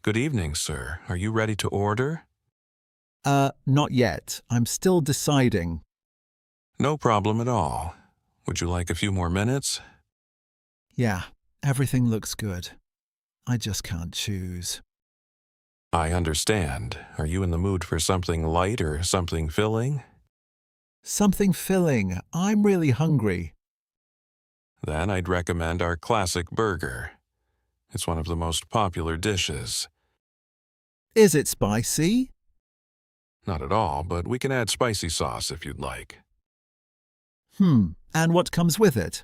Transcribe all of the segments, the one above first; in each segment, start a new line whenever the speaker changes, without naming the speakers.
Good evening, sir. Are you ready to order?
Not yet. I'm still deciding.
No problem at all. Would you like a few more minutes?
Yeah, everything looks good. I just can't choose.
I understand. Are you in the mood for something light or something filling?
Something filling. I'm really hungry.
Then I'd recommend our classic burger. It's one of the most popular dishes.
Is it spicy?
Not at all, but we can add spicy sauce if you'd like.
And what comes with it?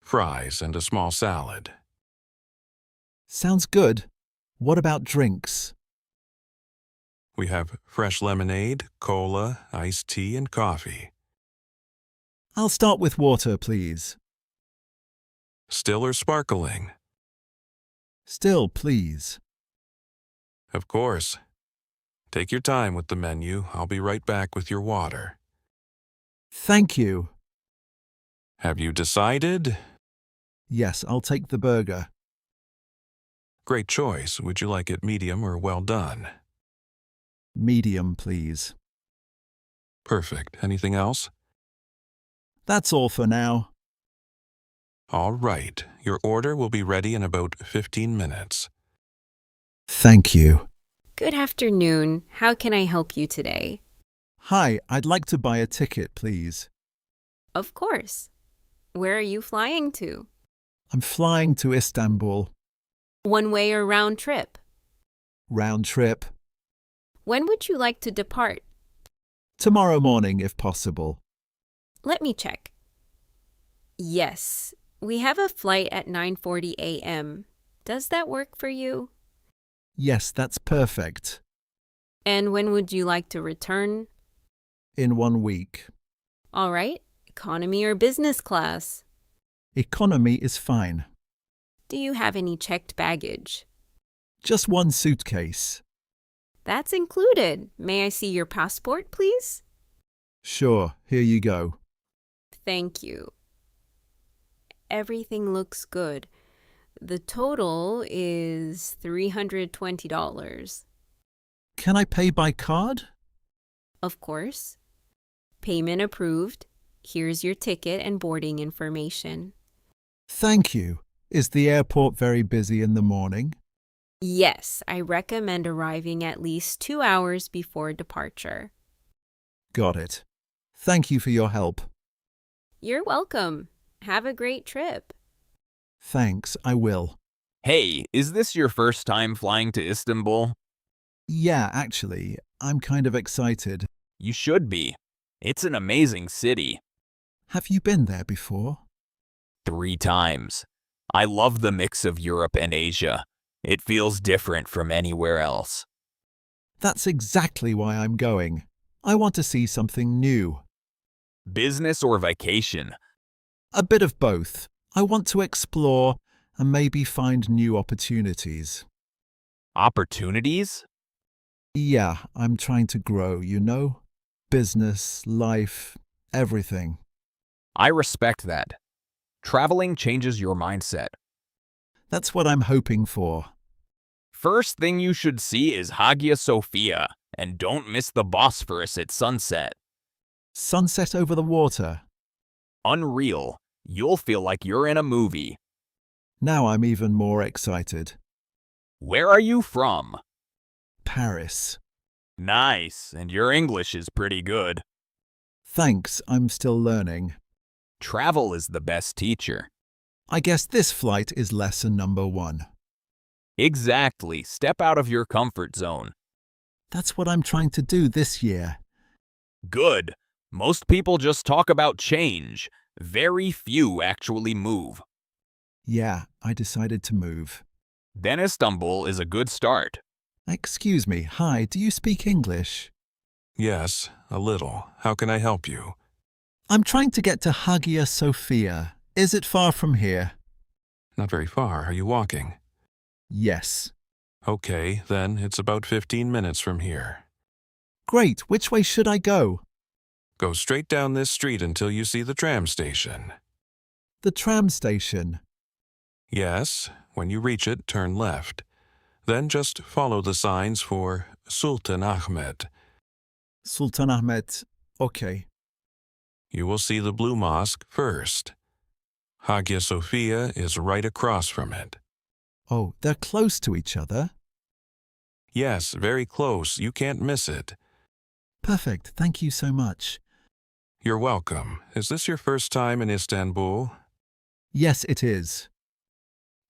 Fries and a small salad.
Sounds good. What about drinks?
We have fresh lemonade, cola, iced tea, and coffee.
I'll start with water, please.
Still or sparkling?
Still, please.
Of course. Take your time with the menu. I'll be right back with your water.
Thank you.
Have you decided?
Yes, I'll take the burger.
Great choice. Would you like it medium or well done?
Medium, please.
Perfect. Anything else?
That's all for now.
All right. Your order will be ready in about 15 minutes.
Thank you.
Good afternoon. How can I help you today?
Hi, I'd like to buy a ticket, please.
Of course. Where are you flying to?
I'm flying to Istanbul.
One way or round trip?
Round trip.
When would you like to depart?
Tomorrow morning, if possible.
Let me check. Yes, we have a flight at 9:40 a.m. Does that work for you?
Yes, that's perfect.
And when would you like to return?
In 1 week.
All right, economy or business class?
Economy is fine.
Do you have any checked baggage?
Just one suitcase.
That's included. May I see your passport, please?
Sure, here you go.
Thank you. Everything looks good. The total is $320.
Can I pay by card?
Of course. Payment approved. Here's your ticket and boarding information.
Thank you. Is the airport very busy in the morning?
Yes, I recommend arriving at least 2 hours before departure.
Got it. Thank you for your help.
You're welcome. Have a great trip.
Thanks, I will.
Hey, is this your first time flying to Istanbul?
Yeah, actually, I'm kind of excited.
You should be. It's an amazing city.
Have you been there before?
3 times. I love the mix of Europe and Asia. It feels different from anywhere else.
That's exactly why I'm going. I want to see something new.
Business or vacation?
A bit of both. I want to explore and maybe find new opportunities.
Opportunities?
Yeah, I'm trying to grow, you know? Business, life, everything.
I respect that. Traveling changes your mindset.
That's what I'm hoping for.
First thing you should see is Hagia Sophia, and don't miss the Bosphorus at sunset.
Sunset over the water.
Unreal. You'll feel like you're in a movie.
Now I'm even more excited.
Where are you from?
Paris.
Nice, and your English is pretty good.
Thanks, I'm still learning.
Travel is the best teacher.
I guess this flight is lesson number 1.
Exactly. Step out of your comfort zone.
That's what I'm trying to do this year.
Good. Most people just talk about change. Very few actually move.
Yeah, I decided to move.
Then Istanbul is a good start.
Excuse me, hi, do you speak English?
Yes, a little. How can I help you?
I'm trying to get to Hagia Sophia. Is it far from here?
Not very far. Are you walking?
Yes.
Okay, then it's about 15 minutes from here.
Great, which way should I go?
Go straight down this street until you see the tram station.
The tram station.
Yes, when you reach it, turn left. Then just follow the signs for Sultan Ahmed.
Sultan Ahmed. Okay.
You will see the Blue Mosque first. Hagia Sophia is right across from it.
Oh, they're close to each other?
Yes, very close. You can't miss it.
Perfect. Thank you so much.
You're welcome. Is this your first time in Istanbul?
Yes, it is.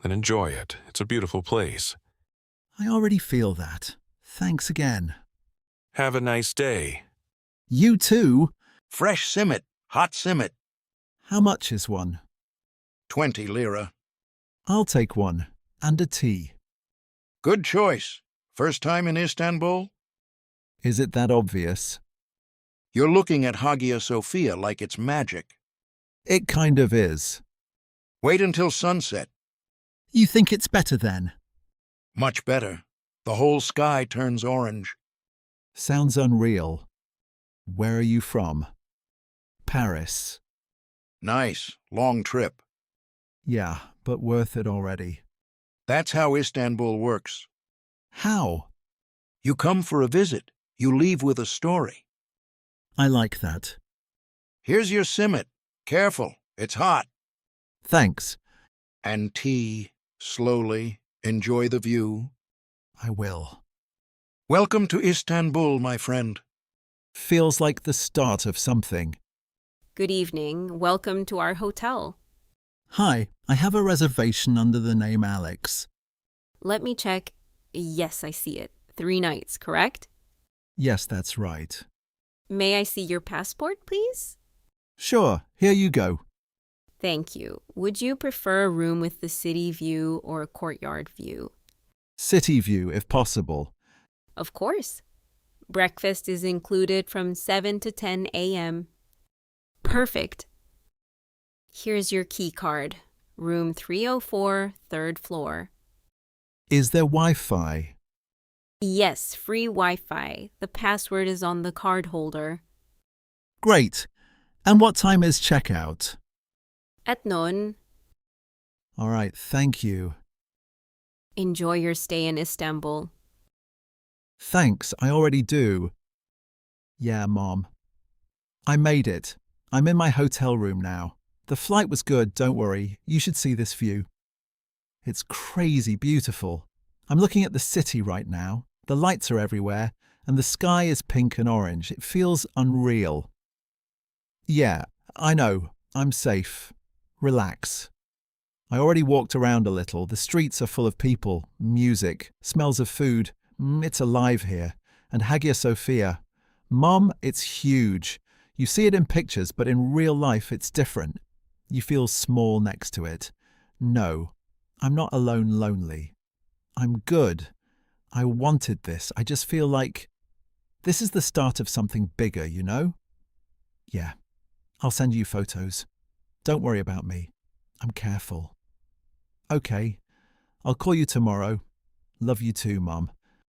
Then enjoy it. It's a beautiful place.
I already feel that. Thanks again.
Have a nice day.
You too?
Fresh simit, hot simit,
How much is one?
20 lira.
I'll take one. And a tea.
Good choice. First time in Istanbul?
Is it that obvious?
You're looking at Hagia Sophia like it's magic.
It kind of is.
Wait until sunset.
You think it's better then?
Much better. The whole sky turns orange.
Sounds unreal. Where are you from? Paris.
Nice, long trip.
Yeah, but worth it already.
That's how Istanbul works.
How?
You come for a visit. You leave with a story.
I like that.
Here's your simit. Careful, it's hot.
Thanks.
And tea. Slowly. Enjoy the view.
I will.
Welcome to Istanbul, my friend.
Feels like the start of something.
Good evening. Welcome to our hotel.
Hi, I have a reservation under the name Alex.
Let me check. Yes, I see it. 3 nights, correct?
Yes, that's right.
May I see your passport, please?
Sure, here you go.
Thank you. Would you prefer a room with the city view or a courtyard view?
City view, if possible.
Of course. Breakfast is included from 7 to 10 a.m. Perfect. Here's your key card. Room 304, 3rd floor.
Is there Wi-Fi?
Yes, free Wi-Fi. The password is on the card holder.
Great. And what time is checkout?
At noon.
All right, thank you.
Enjoy your stay in Istanbul.
Thanks, I already do. Yeah, Mom. I made it. I'm in my hotel room now. The flight was good, don't worry. You should see this view. It's crazy beautiful. I'm looking at the city right now. The lights are everywhere, and the sky is pink and orange. It feels unreal. Yeah, I know. I'm safe. Relax. I already walked around a little. The streets are full of people, music, smells of food. It's alive here. And Hagia Sophia. Mom, it's huge. You see it in pictures, but in real life it's different. You feel small next to it. No, I'm not alone lonely. I'm good. I wanted this. I just feel like this is the start of something bigger, you know? Yeah, I'll send you photos. Don't worry about me. I'm careful. Okay, I'll call you tomorrow. Love you too, Mom.